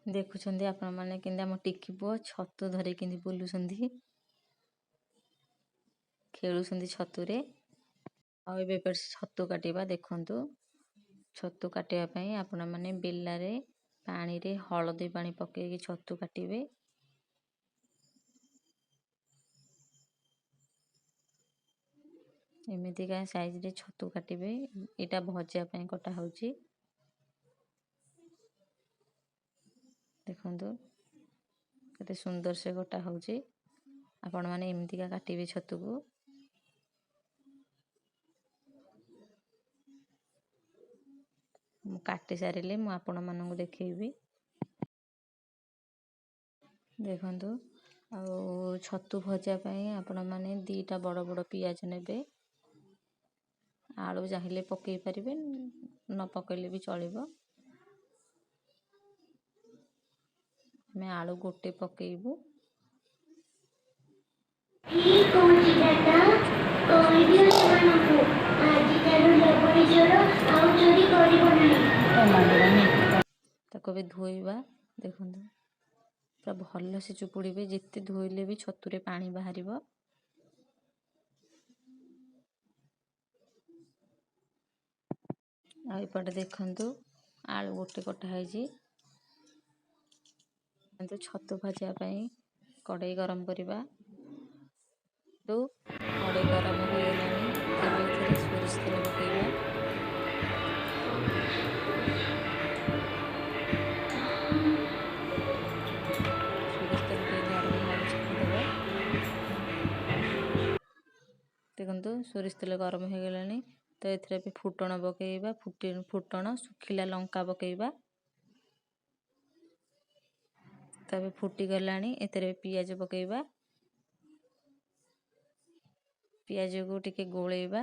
देखुछंदी आपण माने केंदे हम टिक्की पुओ छतु धरे केंदे बुलुछंदी खेलुछंदी छतु रे। आ एबे पर छतु काटिबा देखंतु। छतु काटिया पई आपण माने बेला रे पानी रे हळदी पानी पके के छतु काटिबे। एमिति का साइज रे छतु काटिबे। एटा भजा पई कटा होची देखंतु केते सुंदर से कटा होची। आपण माने एमिति का काटिबे छतु को। मु काटी सारिले मु आपण मानन देखैबी देखंतु। आ छतु भजा पई आपण माने दीटा बड़ बड़ पियाज नेबे। आलू चाहिले पकई पारिबे न पकईले भी चलिबो। मैं आलू गोटे पकेइबू। ताको भी धोइबा देखंतु पूरा भल से चुपुड़ीबे। जिते धोइले भी छतुरे पानी बाहरिबो। आ एपटे देखंतु आलू गोटे कटा हैजी। तो छतु भाजा पई कड़ाई गरम करिबा। तो कड़ाई गरम हो गेलानी एबे एथिरे सोरिष तेल पकेइबा। सोरिष तेल के गरम होला छाडिदेबा। देखंतु सोरिष तेल गरम हो गेलानी तो एथिरे भी फुटण पकेइबा। फुटण सुखिला लंका पकेइबा। तबे फुटी गलानी एथिरे पियाज पकेइबा। पियाज को टिके गोलेइबा।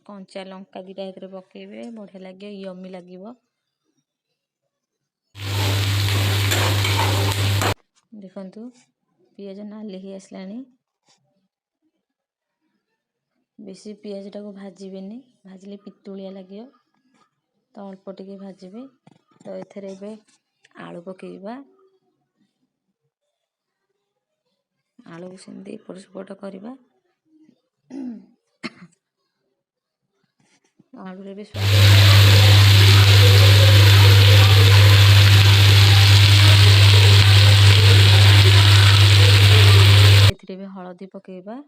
कंचा लंका दीटा एथिरे पकेइबे बढ़िया लागियो यम्मी लागियो। देखंतु पियाज नाली ही आसलानी। बेसी पियाज टाको भाजीबेनी भाजले पितुलिया लागियो तो अल्प टिके भाजीबे। तो एथिरे बे आलू पकेइबा। आलू को सेंदी एपट सेपट करिबा। आलू रे भी स्वाद एथिरे भी हळदी पकेइबा।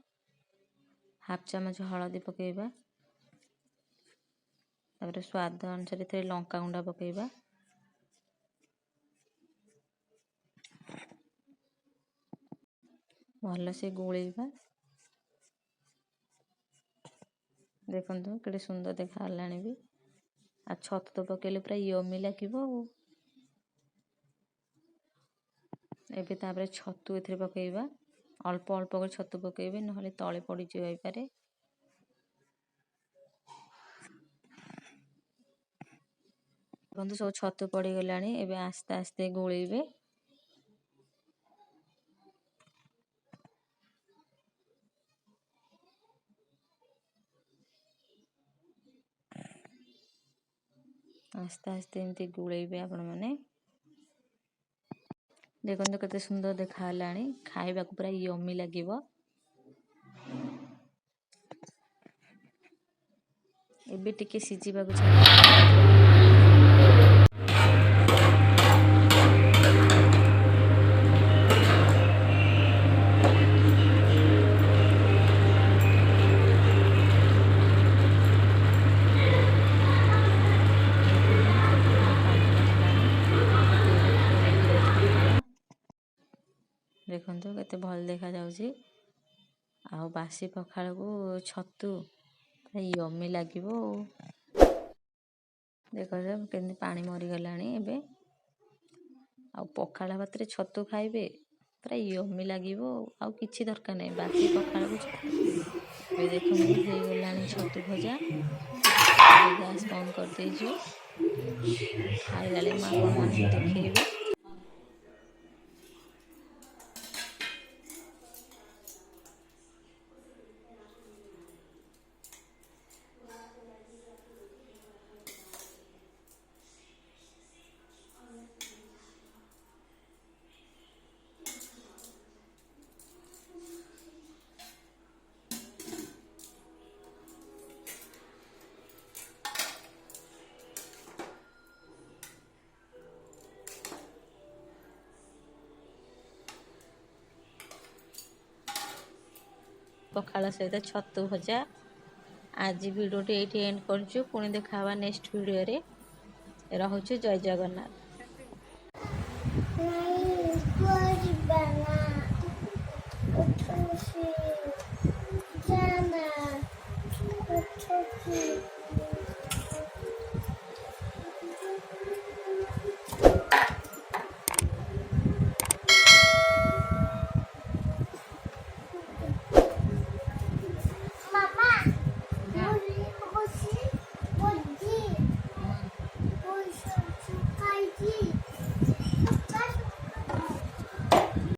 हाफ चमच हळदी पकेइबा। तापर स्वाद अनुसार एथिरे लंका गुंडा पकेइबा। भल से गोलेइबा। देखंतु केते सुंदर देखा हलानी भी। आ छतु तो पकेले पूरा यम्मी लागिबो। एबे तापर छतु एथिरे पकेइबा। अल्प अल्प कर छतु पकेइबे नहले तळे पड़ी जाई पारे। बंधु सब छतु पड़ी गलानी एबे आस्ते आस्ते गोलेइबे। आस्ते आस्ते एमती गोलेइबे आपण माने। देखंतु केते सुंदर देखा हलानी। खाइबा को पूरा यम्मी लागिबो। एबे टिके सिजिबा को छाडी देखंतु केते भल देखा जाउची। आ बासी पखाल को छतु यम्मी लागिबो। देखो केंदी पानी मरी गलानी एबे। आ पखाल भात रे छतु खाइबे पूरा यम्मी लागिबो। आ किछि दरकार नै बासी पखाल को छतु। एबे देखंतु हे गलानी छतु भजा। गैस बंद कर देजो। खाइलाले मा आपण माने देखैबे। पखाल सहित छतु भजा। आज वीडियोटी एटी एंड करछु, पुणी देखा हवा नेक्स्ट वीडियो रे। रहुछु, जय जगन्नाथ। Jana,